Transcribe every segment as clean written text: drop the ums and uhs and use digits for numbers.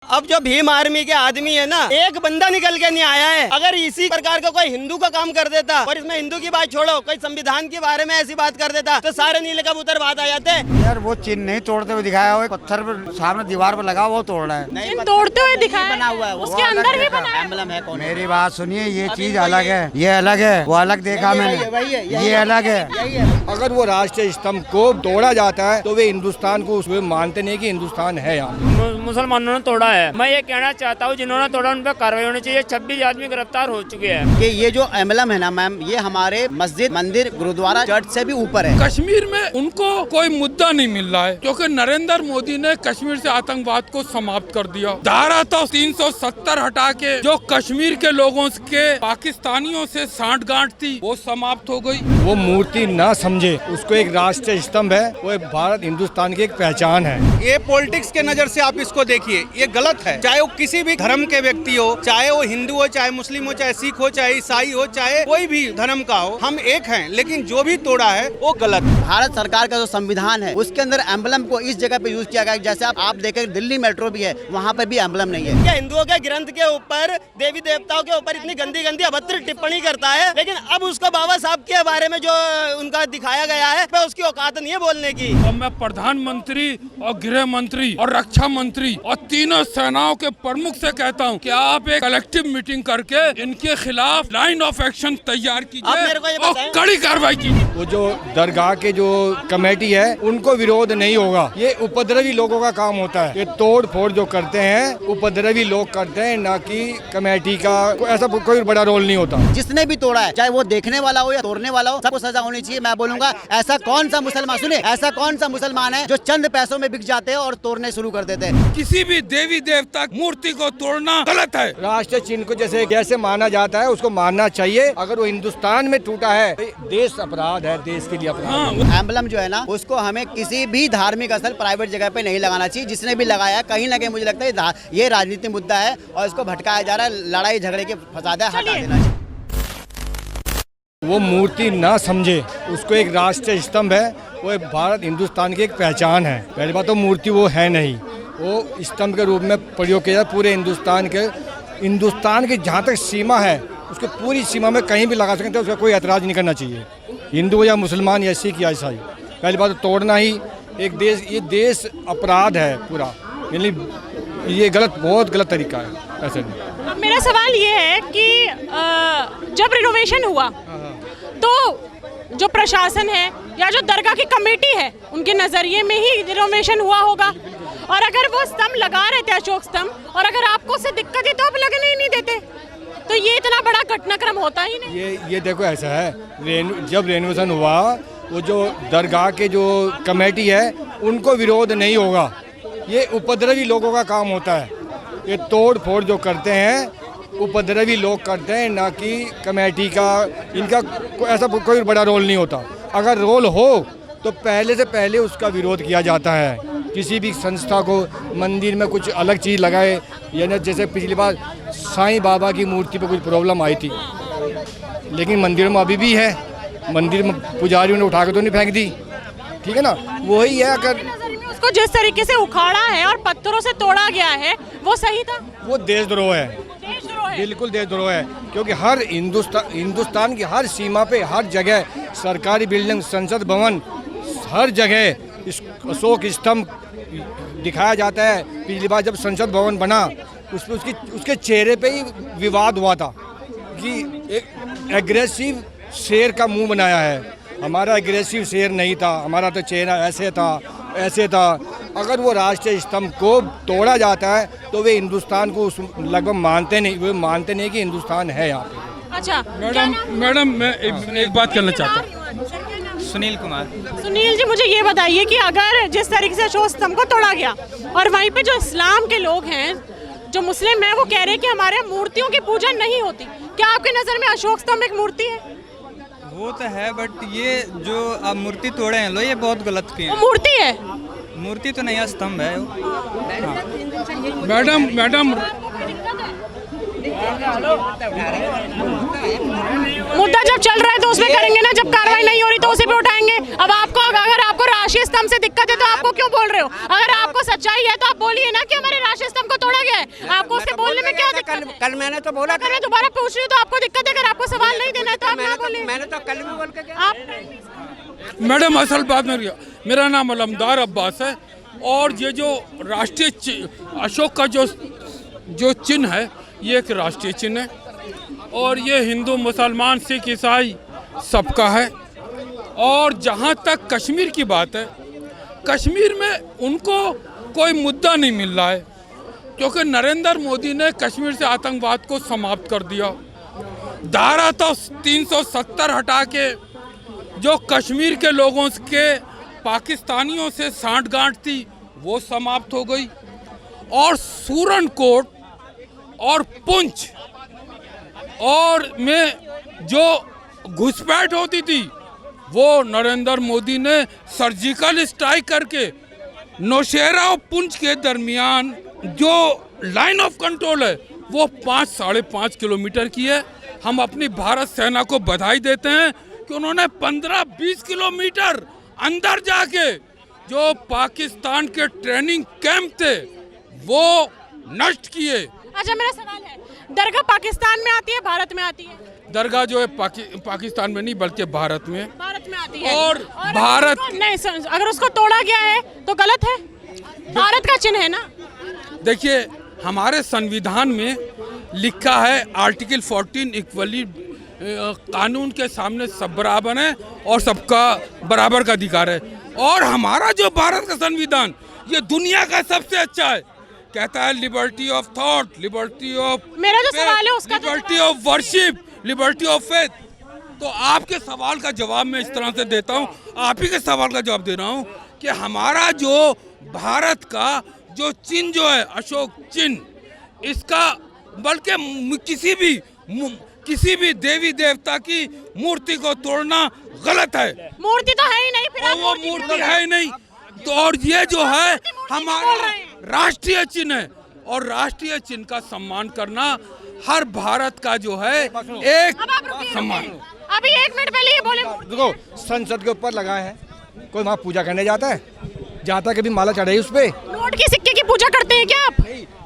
अब जो भीम आर्मी के आदमी है ना, एक बंदा निकल के नहीं आया है। अगर इसी प्रकार का कोई हिंदू का काम कर देता, और इसमें हिंदू की बात छोड़ो, कोई संविधान के बारे में ऐसी बात कर देता, तो सारे नीले कबूतर बात आ जाते। यार वो चिन्ह नहीं तोड़ते हुए दिखाया हुआ, पत्थर पर सामने दीवार पर लगा वो तोड़ रहा है। नहीं तोड़ते हुए दिखाया बना हुआ है, उसके अंदर भी बना है। एम्बलम है। कौन? मेरी बात सुनिए, ये चीज अलग है, ये अलग है, वो अलग देखा मैंने, ये अलग है। अगर वो राष्ट्रीय स्तंभ को तोड़ा जाता है तो वे हिंदुस्तान को उसमें मानते नहीं कि हिंदुस्तान है यहाँ। मुसलमानों ने तोड़ा है। मैं ये कहना चाहता हूँ, जिन्होंने तोड़ा उन पर कार्रवाई होनी चाहिए। 26 आदमी गिरफ्तार हो चुके हैं। कि ये जो एम्बलम है ना मैम, ये हमारे मस्जिद, मंदिर, गुरुद्वारा, चर्च से भी ऊपर है। कश्मीर में उनको कोई मुद्दा नहीं मिल रहा है, क्योंकि नरेंद्र मोदी ने कश्मीर से आतंकवाद को समाप्त कर दिया। धारा तो 370 हटा के जो कश्मीर के लोगों के पाकिस्तानियों से सांठगांठ थी, वो समाप्त हो गई। वो मूर्ति ना समझे उसको एक राष्ट्रीय स्तंभ है, वो भारत हिंदुस्तान की एक पहचान है। ये पॉलिटिक्स के नजर से आप इसको देखिए, ये गलत है। चाहे वो किसी भी धर्म के व्यक्ति हो, चाहे वो हिंदू हो, चाहे मुस्लिम हो, चाहे सिख हो, चाहे ईसाई हो, चाहे कोई भी धर्म का हो, हम एक हैं। लेकिन जो भी तोड़ा है वो गलत। भारत सरकार का जो संविधान है, उसके अंदर एम्बलम को इस जगह पे यूज किया गया। जैसे आप देखें, दिल्ली मेट्रो भी है, वहाँ पे भी एम्बलम नहीं है। क्या हिंदुओं के ग्रंथ के ऊपर, देवी देवताओं के ऊपर इतनी गंदी गंदी अभद्र टिप्पणी करता है, लेकिन अब उसको बाबा साहब के बारे में जो उनका दिखाया गया है, उसकी औकात नहीं है बोलने की। और मैं प्रधानमंत्री और गृह मंत्री और रक्षा मंत्री और तीनों सेनाओं के प्रमुख से कहता हूं कि आप एक कलेक्टिव मीटिंग करके इनके खिलाफ लाइन ऑफ एक्शन तैयार कीजिए और कड़ी कार्रवाई कीजिए। वो जो दरगाह के जो कमेटी है, उनको विरोध नहीं होगा। ये उपद्रवी लोगों का काम होता है। ये तोड़ फोड़ जो करते हैं, उपद्रवी लोग करते हैं, ना कि कमेटी का ऐसा कोई बड़ा रोल नहीं होता। जिसने भी तोड़ा है, चाहे वो देखने वाला हो या तोड़ने वाला हो, सबको सजा होनी चाहिए। मैं बोलूंगा, ऐसा कौन सा मुसलमान, सुने, ऐसा कौन सा मुसलमान है जो चंद पैसों में बिक जाते हैं और तोड़ने शुरू कर देते हैं। किसी भी देवी देवता मूर्ति को तोड़ना गलत है। राष्ट्रीय चिन्ह को जैसे माना जाता है, उसको मानना चाहिए। अगर वो हिंदुस्तान में टूटा है, देश अपराध है, देश के लिए अपराध है। एम्बलम जो है ना, उसको हमें किसी भी धार्मिक स्थल, प्राइवेट जगह पे नहीं लगाना चाहिए। जिसने भी लगाया, कहीं ना कहीं मुझे लगता है ये राजनीति मुद्दा है और इसको भटकाया जा रहा है, लड़ाई झगड़े के फसाद है, हटा देना चाहिए। वो मूर्ति ना समझे उसको एक राष्ट्रीय स्तंभ है, वो भारत हिंदुस्तान की एक पहचान है। पहली बात तो मूर्ति वो है नहीं, वो स्तंभ के रूप में प्रयोग किया जाए। पूरे हिंदुस्तान की जहाँ तक सीमा है, उसको पूरी सीमा में कहीं भी लगा सकते हैं, उसका कोई ऐतराज़ नहीं करना चाहिए। हिंदू या मुसलमान या सिख या ईसाई, पहली बात तो तोड़ना ही एक देश, ये देश अपराध है पूरा। यानी ये गलत, बहुत गलत तरीका है। ऐसे नहीं। मेरा सवाल ये है कि जब रिनोवेशन हुआ तो जो प्रशासन है या जो दरगाह की कमेटी है, उनके नजरिए में ही रिनोवेशन हुआ होगा। और अगर वो स्तंभ लगा रहे थे, अशोक स्तंभ, और अगर आपको उससे दिक्कत है तो आप लगने ही नहीं देते, तो ये इतना बड़ा घटनाक्रम होता ही नहीं। ये देखो ऐसा है, जब रेनोवेशन हुआ, वो जो दरगाह के जो कमेटी है, उनको विरोध नहीं होगा। ये उपद्रवी लोगों का काम होता है। ये तोड़ फोड़ जो करते हैं, उपद्रवी लोग करते हैं, ना कि कमेटी का, इनका ऐसा कोई बड़ा रोल नहीं होता। अगर रोल हो तो पहले से पहले उसका विरोध किया जाता है। किसी भी संस्था को मंदिर में कुछ अलग चीज़ लगाए, यानी जैसे पिछली बार साईं बाबा की मूर्ति पर कुछ प्रॉब्लम आई थी, लेकिन मंदिरों में अभी भी है। मंदिर में पुजारियों ने उठा के तो नहीं फेंक दी, ठीक है ना। वही है, अगर उसको जिस तरीके से उखाड़ा है और पत्थरों से तोड़ा गया है, वो सही था? वो देशद्रोह है, बिल्कुल देशद्रोह है। क्योंकि हर हिंदुस्तान की हर सीमा पे, हर जगह सरकारी बिल्डिंग, संसद भवन, हर जगह इस अशोक स्तंभ दिखाया जाता है। पिछली बार जब संसद भवन बना, उसके चेहरे पे ही विवाद हुआ था कि एक एग्रेसिव शेर का मुंह बनाया है। हमारा एग्रेसिव शेर नहीं था, हमारा तो चेहरा ऐसे था। अगर वो राष्ट्रीय स्तंभ को तोड़ा जाता है तो वे हिंदुस्तान को लगभग मानते नहीं कि हिंदुस्तान है यहाँ पे। अच्छा मैडम मैं एक बात करना चाहता हूँ। सुनील कुमार। सुनील जी, मुझे ये बताइए कि अगर जिस तरीके से अशोक स्तंभ को तोड़ा गया और वहीं पे जो इस्लाम के लोग हैं, जो मुस्लिम हैं, वो कह रहे हैं कि हमारे मूर्तियों की पूजा नहीं होती, क्या आपकी नज़र में अशोक स्तंभ एक मूर्ति है? वो तो है, बट ये जो आप मूर्ति तोड़े हैं लो, ये बहुत गलत किए हैं। वो मूर्ति है? मूर्ति तो नहीं, स्तंभ है। मैडम मुद्दा जब चल रहा है तो उसमें करेंगे ना, जब कार्रवाई नहीं हो रही तो उसी पे उठाएंगे। अब आपको, अगर आपको राष्ट्रीय स्तंभ से दिक्कत है तो आपको क्यों बोल रहे हो? अगर आपको सच्चाई है तो आप बोलिए ना कि हमारे राष्ट्रीय स्तंभ को तोड़ा गया है। आपको उससे बोलने में क्या दिक्कत है? कल मैंने तो बोला अगर मैं दोबारा पूछ रही हूँ तो आपको दिक्कत है? अगर आपको सवाल नहीं देना है तो आप ना बोलिए। मैंने तो कल भी बोल के आप मैडम असल बात मेरा नाम अलमदार अब्बास है और ये जो राष्ट्रीय अशोक का जो चिन्ह है ये एक राष्ट्रीय चिन्ह है और ये हिंदू मुसलमान सिख ईसाई सबका है। और जहाँ तक कश्मीर की बात है, कश्मीर में उनको कोई मुद्दा नहीं मिल रहा है क्योंकि नरेंद्र मोदी ने कश्मीर से आतंकवाद को समाप्त कर दिया। धारा तो 370 हटा के जो कश्मीर के लोगों के पाकिस्तानियों से सांठगांठ थी वो समाप्त हो गई और सूरनकोट और पुंछ और में जो घुसपैठ होती थी वो नरेंद्र मोदी ने सर्जिकल स्ट्राइक करके नौशेरा और पुंछ के दरमियान जो लाइन ऑफ कंट्रोल है वो 5-5.5 किलोमीटर की है। हम अपनी भारत सेना को बधाई देते हैं कि उन्होंने 15-20 किलोमीटर अंदर जाके जो पाकिस्तान के ट्रेनिंग कैंप थे वो नष्ट किए। अच्छा, मेरा सवाल है, दरगाह पाकिस्तान में आती है भारत में आती है? दरगाह जो है पाकिस्तान में नहीं बल्कि भारत में आती है और भारत नहीं, अगर उसको तोड़ा गया है तो गलत है। भारत का चिन्ह है ना। देखिए, हमारे संविधान में लिखा है आर्टिकल 14 इक्वली कानून के सामने सब बराबर हैं और सबका बराबर का अधिकार है। और हमारा जो भारत का संविधान ये दुनिया का सबसे अच्छा है, कहता है liberty of thought, liberty of मेरा जो सवाल है उसका liberty of worship, liberty of faith. तो आपके सवाल का जवाब मैं इस तरह से देता हूँ, आप ही के सवाल का जवाब दे रहा हूँ कि हमारा जो भारत का जो चिन्ह जो है अशोक चिन्ह, इसका बल्कि किसी भी देवी देवता की मूर्ति को तोड़ना गलत है। मूर्ति तो है ही नहीं, फिर वो मूर्ति है ही नहीं तो। और ये जो है हमारा राष्ट्रीय चिन्ह है और राष्ट्रीय चिन्ह का सम्मान करना हर भारत का जो है एक सम्मान। अभी 1 मिनट पहले ये बोले देखो, संसद के ऊपर लगा है, कोई वहाँ पूजा करने जाता है, जाता कभी माला चढ़ाई उस पे। नोट के सिक्के की पूजा करते हैं क्या आप?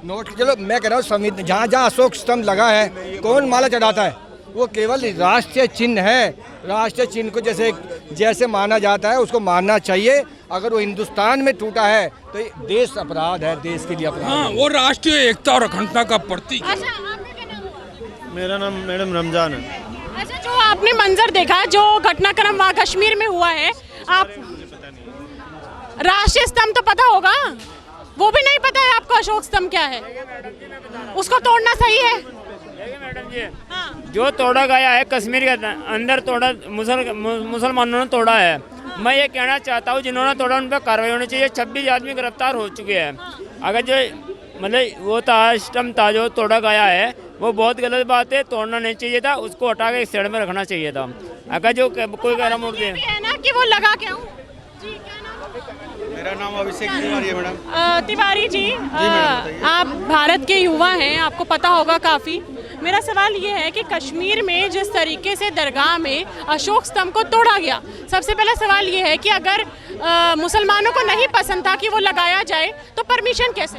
नोट, चलो मैं कह रहा हूँ जहाँ जहाँ अशोक स्तंभ लगा है कौन माला चढ़ाता है? वो केवल राष्ट्रीय चिन्ह है। राष्ट्रीय चिन्ह को जैसे माना जाता है उसको मानना चाहिए। अगर वो हिंदुस्तान में टूटा है तो ये देश अपराध है, देश के लिए अपराध। हाँ, वो राष्ट्रीय एकता और अखंडता का प्रतीक है। अच्छा, आपका क्या नाम है? मेरा नाम मैडम रमजान है। अच्छा, जो आपने मंजर देखा, जो घटनाक्रम वहाँ कश्मीर में हुआ है, आप राष्ट्रीय स्तंभ तो पता होगा, वो भी नहीं पता है आपको अशोक स्तंभ क्या है? उसको तोड़ना सही है? मैडम जी, जो तोड़ा गया है कश्मीर के अंदर तोड़ा, मुसलमानों ने तोड़ा है। मैं ये कहना चाहता हूँ जिन्होंने तोड़ा उन पर कार्रवाई होनी चाहिए। 26 आदमी गिरफ्तार हो चुके हैं। अगर जो मतलब वो स्तंभ था जो तोड़ा गया है वो बहुत गलत बात है, तोड़ना नहीं चाहिए था, उसको हटा के एक साइड में रखना चाहिए था। अगर जो कोई कह रहा मूर्ति है ना कि वो लगा क्या हूँ। मेरा नाम अभिषेक तिवारी है मैडम। तिवारी जी, आप भारत के युवा हैं, आपको पता होगा काफ़ी। मेरा सवाल ये है कि कश्मीर में जिस तरीके से दरगाह में अशोक स्तंभ को तोड़ा गया, सबसे पहला सवाल ये है कि अगर मुसलमानों को नहीं पसंद था कि वो लगाया जाए तो परमिशन कैसे?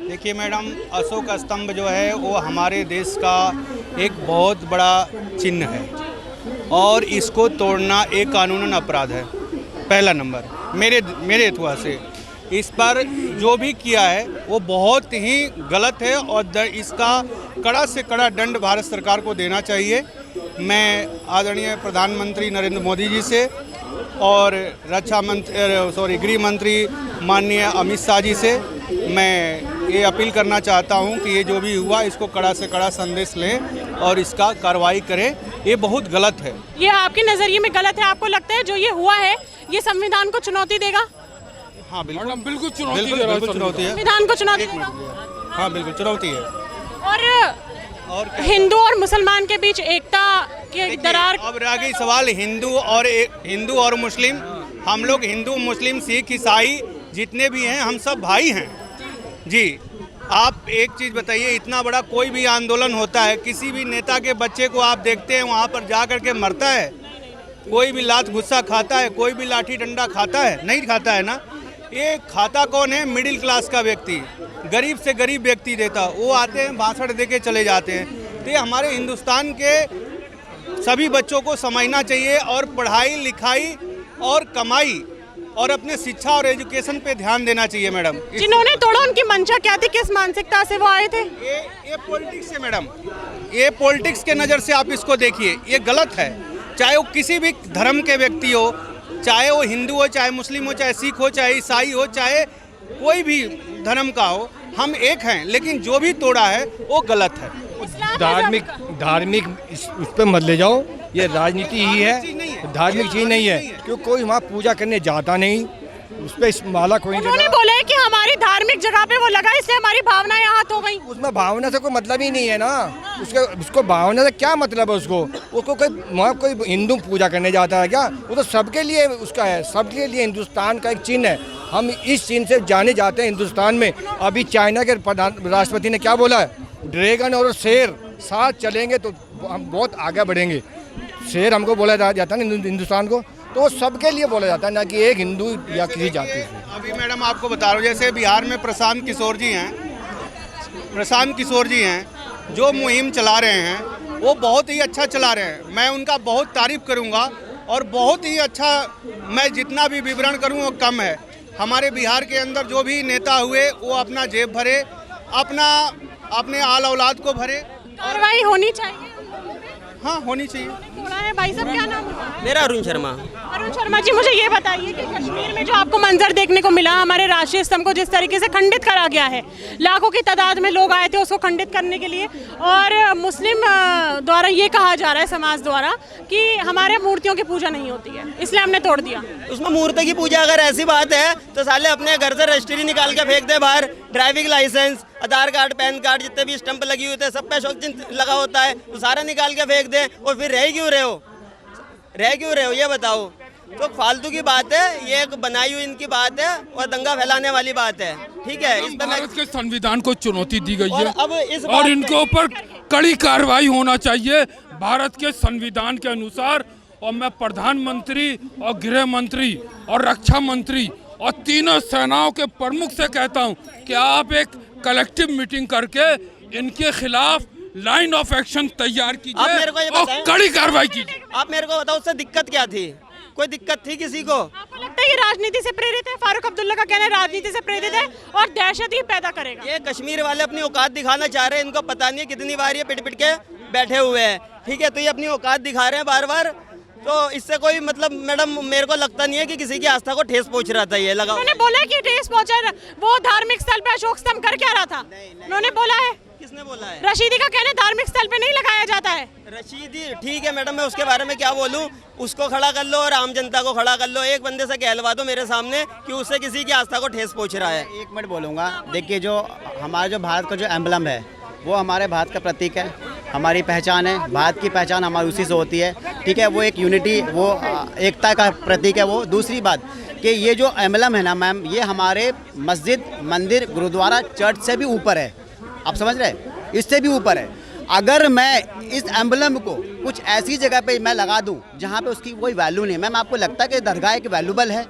देखिए मैडम, अशोक स्तंभ जो है वो हमारे देश का एक बहुत बड़ा चिन्ह है और इसको तोड़ना एक कानूनन अपराध है। पहला नंबर मेरे एतबार से इस पर जो भी किया है वो बहुत ही गलत है और इसका कड़ा से कड़ा दंड भारत सरकार को देना चाहिए। मैं आदरणीय प्रधानमंत्री नरेंद्र मोदी जी से और गृह मंत्री माननीय अमित शाह जी से मैं ये अपील करना चाहता हूँ कि ये जो भी हुआ इसको कड़ा से कड़ा संदेश लें और इसका कार्रवाई करें। ये बहुत गलत है। ये आपके नज़रिए में गलत है? आपको लगता है जो ये हुआ है ये संविधान को चुनौती देगा? हाँ बिल्कुल, बिल्कुल चुनौती है। संविधान को चुनौती देगा? हाँ बिल्कुल चुनौती है। और हिंदू और मुसलमान के बीच एकता के दरार। अब रह गई सवाल हिंदू और मुस्लिम। हम लोग हिंदू, मुस्लिम, सिख, ईसाई जितने भी हैं हम सब भाई हैं जी। आप एक चीज़ बताइए, इतना बड़ा कोई भी आंदोलन होता है, किसी भी नेता के बच्चे को आप देखते हैं वहाँ पर जा कर के मरता है, कोई भी लात गुस्सा खाता है, कोई भी लाठी डंडा खाता है? नहीं खाता है ना। ये खाता कौन है? मिडिल क्लास का व्यक्ति, गरीब से गरीब व्यक्ति देता। वो आते हैं, भाषण दे के चले जाते हैं। तो ये हमारे हिंदुस्तान के सभी बच्चों को समझना चाहिए और पढ़ाई लिखाई और कमाई और अपने शिक्षा और एजुकेशन पे ध्यान देना चाहिए मैडम। जिन्होंने तोड़ा उनकी मंशा क्या थी, किस मानसिकता से वो आए थे? ये पॉलिटिक्स है मैडम, ये पॉलिटिक्स के नज़र से आप इसको देखिए, ये गलत है। चाहे वो किसी भी धर्म के व्यक्ति हो, चाहे वो हिंदू हो, चाहे मुस्लिम हो, चाहे सिख हो, चाहे ईसाई हो, चाहे कोई भी धर्म का हो, हम एक हैं। लेकिन जो भी तोड़ा है वो गलत है। धार्मिक उस पर मत ले जाओ, ये राजनीति ही है, धार्मिक चीज नहीं है। क्योंकि कोई वहाँ पूजा करने जाता नहीं, उस पर माला कोई नहीं उन्होंने बोला है कि हमारी धार्मिक जगह पे वो लगा, इसलिए हमारी भावनाएं आहत हो गई। उसमें भावना से कोई मतलब ही नहीं है ना। उसको भावना से क्या मतलब है? उसको कोई वहाँ कोई हिंदू पूजा करने जाता है क्या? वो तो सबके लिए उसका है, सबके लिए हिंदुस्तान का एक चिन्ह है। हम इस चिन्ह से जाने जाते हैं हिंदुस्तान में। अभी चाइना के राष्ट्रपति ने क्या बोला है? ड्रैगन और शेर साथ चलेंगे तो हम बहुत आगे बढ़ेंगे। शेर हमको बोला जाता है ना हिंदुस्तान को, तो वो सबके लिए बोला जाता है, ना कि एक हिंदू या किसी जाति से। अभी मैडम आपको बता रहा हूँ, जैसे बिहार में प्रशांत किशोर जी हैं, जो मुहिम चला रहे हैं वो बहुत ही अच्छा चला रहे हैं। मैं उनका बहुत तारीफ करूँगा और बहुत ही अच्छा, मैं जितना भी विवरण करूँ वो कम है। हमारे बिहार के अंदर जो भी नेता हुए वो अपना जेब भरे, अपने आल औलाद को भरे। कार्रवाई होनी चाहिए। हाँ, होनी चाहिए। भाई साहब, क्या नाम है? मेरा अरुण शर्मा। अरुण शर्मा जी, मुझे ये बताइए कि कश्मीर में जो आपको मंजर देखने को मिला, हमारे राष्ट्रीय स्तंभ को जिस तरीके से खंडित करा गया है, लाखों की तादाद में लोग आए थे उसको खंडित करने के लिए, और मुस्लिम द्वारा ये कहा जा रहा है, समाज द्वारा, कि हमारे मूर्तियों की पूजा नहीं होती है, इसलिए हमने तोड़ दिया। उसमें मूर्ति की पूजा अगर ऐसी बात है तो साले अपने घर से रजिस्ट्री निकाल के फेंक दे बाहर। ड्राइविंग लाइसेंस, आधार कार्ड, पैन कार्ड, जितने भी स्टंप लगी हुई थे, सब पे शौक चिन्ह लगा होता है, तो सारा निकाल के फेंक दे। और फिर रह क्यों रहे हो ये बताओ। तो फालतू की बात है, ये एक बनाई हुई इनकी बात है और दंगा फैलाने वाली बात है। ठीक है, इस पे भारत के संविधान को चुनौती दी गई है अब इस और इनके ऊपर कड़ी कार्रवाई होना चाहिए भारत के संविधान के अनुसार। और मैं प्रधानमंत्री और गृह मंत्री और रक्षा मंत्री और तीनों सेनाओं के प्रमुख से कहता हूं कि आप एक कलेक्टिव मीटिंग करके इनके खिलाफ लाइन ऑफ एक्शन तैयार कीजिए और कड़ी कार्रवाई कीजिए। आप मेरे को बताओ, उससे दिक्कत क्या थी? कोई दिक्कत थी किसी को? आपको लगता है ये राजनीति से प्रेरित है? फारूक अब्दुल्ला का कहना है राजनीति से प्रेरित है और दहशत ही पैदा करेगा। ये कश्मीर वाले अपनी औकात दिखाना चाह रहे हैं, इनको पता नहीं है कितनी बार ये पिट के बैठे हुए हैं। ठीक है, तो ये अपनी औकात दिखा रहे हैं बार बार, तो इससे कोई मतलब मैडम मेरे को लगता नहीं है कि किसी की आस्था को ठेस पहुंच रहा था। ये लगा उन्होंने बोला कि ठेस पहुंचा, वो धार्मिक स्थल पे अशोक स्तंभ कर क्या रहा था? उन्होंने बोला है। किसने बोला है? रशीदी का कहना है धार्मिक स्थल पे नहीं लगाया जाता है। रशीदी, ठीक है मैडम, मैं उसके बारे में क्या बोलूं। उसको खड़ा कर लो और आम जनता को खड़ा कर लो। एक बंदे से कहलवा दो मेरे सामने कि उससे किसी की आस्था को ठेस पहुंच रहा है। एक मिनट बोलूँगा। देखिए, जो हमारा जो भारत का जो एम्बलम है वो हमारे भारत का प्रतीक है, हमारी पहचान है। भारत की पहचान हमारी उसी से होती है। ठीक है, वो एक यूनिटी, वो एकता का प्रतीक है। वो दूसरी बात कि ये जो एम्बलम है ना मैम, ये हमारे मस्जिद, मंदिर, गुरुद्वारा, चर्च से भी ऊपर है। आप समझ रहे हैं? इससे भी ऊपर है। अगर मैं इस एम्बलम को कुछ ऐसी जगह पे मैं लगा दूं जहां पे उसकी कोई वैल्यू नहीं है, मैम आपको लगता है कि दरगाह एक वैल्यूबल है?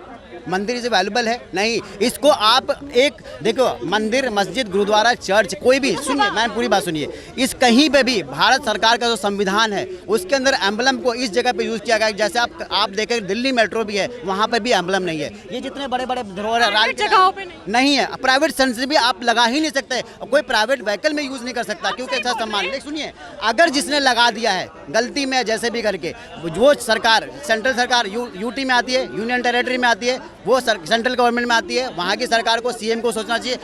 मंदिर से वैल्यूबल है? नहीं। इसको आप एक देखो, मंदिर, मस्जिद, गुरुद्वारा, चर्च, कोई भी, सुनिए मैम पूरी बात सुनिए, इस कहीं पे भी भारत सरकार का जो संविधान है उसके अंदर एम्बलम को इस जगह पे यूज़ किया गया। जैसे आप देखें दिल्ली मेट्रो भी है, वहाँ पर भी एम्बलम नहीं है। ये जितने बड़े बड़े धरोहर जगहों पे नहीं है, प्राइवेट सेंटर भी आप लगा ही नहीं सकते, कोई प्राइवेट व्हीकल में यूज़ नहीं कर सकता, क्योंकि ऐसा सम्मान। सुनिए, अगर जिसने लगा दिया है गलती में जैसे भी करके, वो सरकार, सेंट्रल सरकार यूटी में आती है, यूनियन टेरिटरी में आती है, वो सेंट्रल गवर्नमेंट में आती है, वहाँ की सरकार को, सीएम को सोचना चाहिए।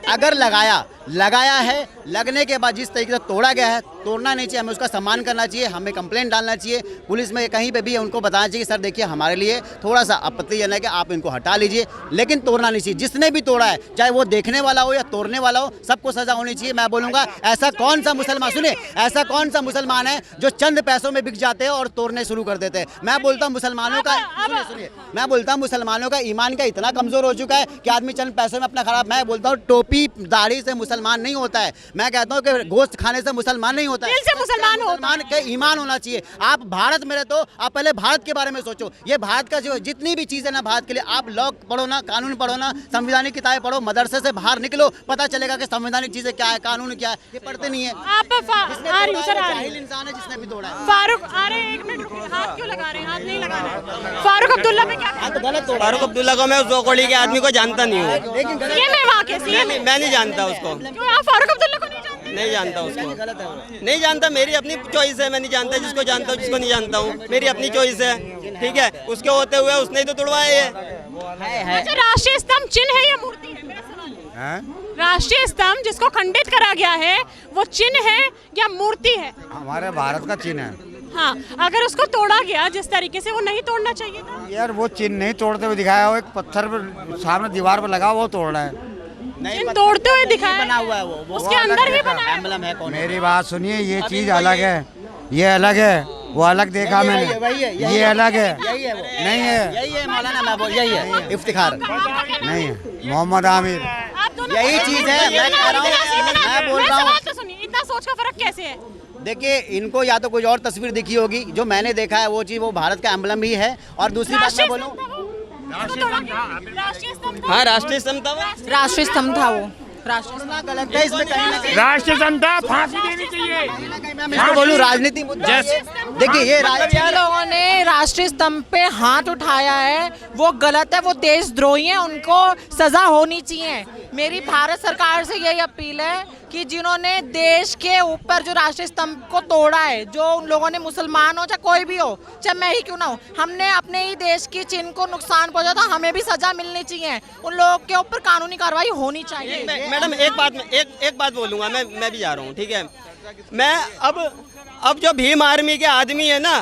अगर लगाया है, लगने के बाद जिस तरीके से तोड़ा गया है, तोड़ना नहीं चाहिए, हमें उसका सम्मान करना चाहिए, हमें कंप्लेंट डालना चाहिए पुलिस में, कहीं पे भी उनको बताना चाहिए सर देखिए हमारे लिए थोड़ा सा आपत्तिजनक है कि आप इनको हटा लीजिए, लेकिन तोड़ना नहीं चाहिए। जिसने भी तोड़ा है, चाहे वो देखने वाला हो या तोड़ने वाला हो, सबको सजा होनी चाहिए। मैं बोलूँगा ऐसा कौन सा मुसलमान, सुनिए, ऐसा कौन सा मुसलमान है जो चंद पैसों में बिक जाते हैं और तोड़ने शुरू कर देते हैं? मैं बोलता हूँ मुसलमानों का, सुनिए, मैं बोलता हूँ मुसलमानों का ईमान का इतना कमज़ोर हो चुका है कि आदमी चंद पैसों में अपना खराब। मैं बोलता हूँ टोपी दाढ़ी से मुसलमान नहीं होता है। मैं कहता हूँ कि गोश्त खाने से मुसलमान नहीं होता है, दिल से मुसलमान होता है। मुसलमान का ईमान होना चाहिए। आप भारत में रहते हो, आप पहले भारत के बारे में सोचो। ये भारत का जो जितनी भी चीज़ है ना, भारत के लिए आप लॉ पढ़ो ना, कानून पढ़ो ना, संवैधानिक किताबें पढ़ो, मदरसे से बाहर निकलो, पता चलेगा कि संवैधानिक चीज़ें क्या है, कानून क्या है। ये पढ़ते नहीं है। आप आ रही हूँ सर, आ रही जाहिल इंसान है जिसने भी तोड़ा है। फारूक आ रहे हैं, 1 मिनट रुकिए। हाथ क्यों लगा रहे हैं? हाथ नहीं लगाना है। फारूक अब्दुल्ला पे क्या तो गलत तोड़ा। फारूक अब्दुल्ला को मैं उस 2 कौड़ी के आदमी को जानता नहीं हूँ। लेकिन गलत ये मैं वहाँ के सीएम मैं नहीं जानता उसको, क्यों आप फारूक अब्दुल्ला को नहीं जानते? नहीं जानता उसको, गलत है वो। नहीं जानता। मेरी अपनी चॉइस है, मैं नहीं जानता जिसको जानता हूँ, जिसको नहीं जानता हूँ, मेरी अपनी चॉइस है, ठीक है। उसके होते हुए उसने ही तो तोड़वाया है। अच्छा, राष्ट्रीय स्तंभ चिन्ह है या मूर्ति है? मेरा सवाल है। हैं? राष्ट्रीय स्तंभ जिसको खंडित करा गया है वो चिन्ह है या मूर्ति है? हमारे भारत का चिन्ह है हाँ, अगर उसको तोड़ा गया जिस तरीके से, वो नहीं तोड़ना चाहिए था। यार। वो चिन्ह नहीं तोड़ते हुए दिखाया, वो एक पत्थर पर सामने दीवार पर लगा, वो तोड़ रहा है। चिन्ह तोड़ते हुए दिखाया बना हुआ है वो उसके अंदर भी बना है। एम्बलम है कौन? मेरी बात सुनिए, ये चीज अलग है, ये अलग है, वो अलग देखा मैंने, वही है, ये अलग है, यही है वो, नहीं है, यही है मौलाना महबूब, यही है इफ्तिखार, नहीं है मोहम्मद आमिर। आप दोनों यही चीज है। मैं कह रहा हूँ, मैं बोल रहा हूँ। तो सुनिए, इतना सोच का फर्क कैसे है? देखिए, इनको या तो कुछ और तस्वीर दिखी होगी, जो मैंने देखा है वो चीज़ वो भारत का एम्बलम ही है। और दूसरी बात मैं बोलूँ, राष्ट्रीय स्तंभ हाँ, राष्ट्रीय स्तंभ था वो। राष्ट्रीय स्तंभ था वो। राष्ट्रीय गलत है इसमें कहीं ना कहीं। राष्ट्रीय स्तंभ था, फांसी देनी चाहिए। मैं इसको बोलूँ राजनीति मुद्दा है। देखिए, ये जिन लोगों ने राष्ट्रीय स्तंभ पे हाथ उठाया है वो गलत है, वो देशद्रोही हैं, उनको सजा होनी चाहिए। मेरी भारत सरकार से यही अपील है कि जिन्होंने देश के ऊपर जो राष्ट्रीय स्तंभ को तोड़ा है, जो उन लोगों ने, मुसलमान हो चाहे कोई भी हो, चाहे मैं ही क्यों ना हो, हमने अपने ही देश की चिन्ह को नुकसान पहुंचा था, हमें भी सजा मिलनी चाहिए। उन लोगों के ऊपर कानूनी कार्रवाई होनी चाहिए। मैडम, एक बात बोलूँगा, मैं भी जा रहा हूँ, ठीक है। मैं अब जो भीम आर्मी के आदमी है ना,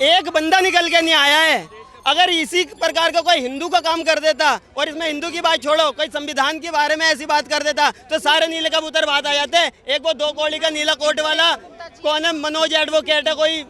एक बंदा निकल के नहीं आया है। अगर इसी प्रकार का कोई हिंदू का काम कर देता, और इसमें हिंदू की बात छोड़ो, कोई संविधान के बारे में ऐसी बात कर देता, तो सारे नीले कबूतर बात आ जाते। एक वो 2 कौड़ी का नीला कोट वाला कौन है, मनोज एडवोकेट है, कोई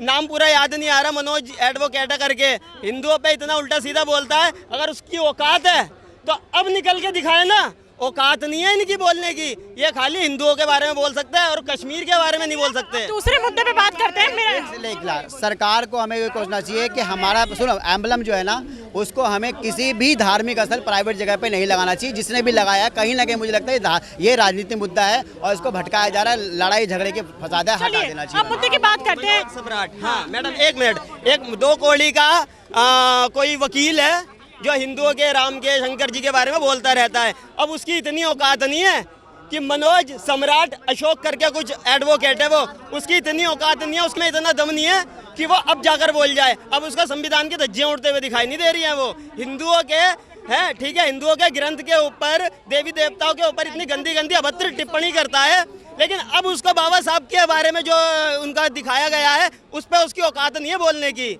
नाम पूरा याद नहीं आ रहा, मनोज एडवोकेट करके, हिंदुओं पे इतना उल्टा सीधा बोलता है। अगर उसकी औकात है तो अब निकल के दिखाए ना। औकात नहीं है इनकी बोलने की, ये खाली हिंदुओं के बारे में बोल सकते हैं और कश्मीर के बारे में नहीं बोल सकते। दूसरे मुद्दे पे बात करते हैं। मेरा सरकार को हमें ये सोचना चाहिए कि हमारा, सुनो, एम्बलम जो है ना, उसको हमें किसी भी धार्मिक स्थल प्राइवेट जगह पे नहीं लगाना चाहिए। जिसने भी लगाया, कहीं ना कहीं मुझे लगता है ये राजनीतिक मुद्दा है और इसको भटकाया जा रहा है, लड़ाई झगड़े के फसाद है, हटा देना चाहिए। अब मुद्दे की बात करते हैं। सम्राट, हाँ मैडम, 1 मिनट, एक 2 कौड़ी का कोई वकील है जो हिंदुओं के, राम के, शंकर जी के बारे में बोलता रहता है। अब उसकी इतनी औकात नहीं है कि मनोज सम्राट अशोक करके कुछ एडवोकेट है वो, उसकी इतनी औकात नहीं है, उसमें इतना दम नहीं है कि वो अब जाकर बोल जाए। अब उसका संविधान की धज्जियां उड़ते हुए दिखाई नहीं दे रही हैं। वो हिंदुओं के है, ठीक है, हिंदुओं के ग्रंथ के ऊपर, देवी देवताओं के ऊपर इतनी गंदी गंदी अभद्र टिप्पणी करता है, लेकिन अब उसको बाबा साहब के बारे में जो उनका दिखाया गया है, उस पर उसकी औकात नहीं है बोलने की।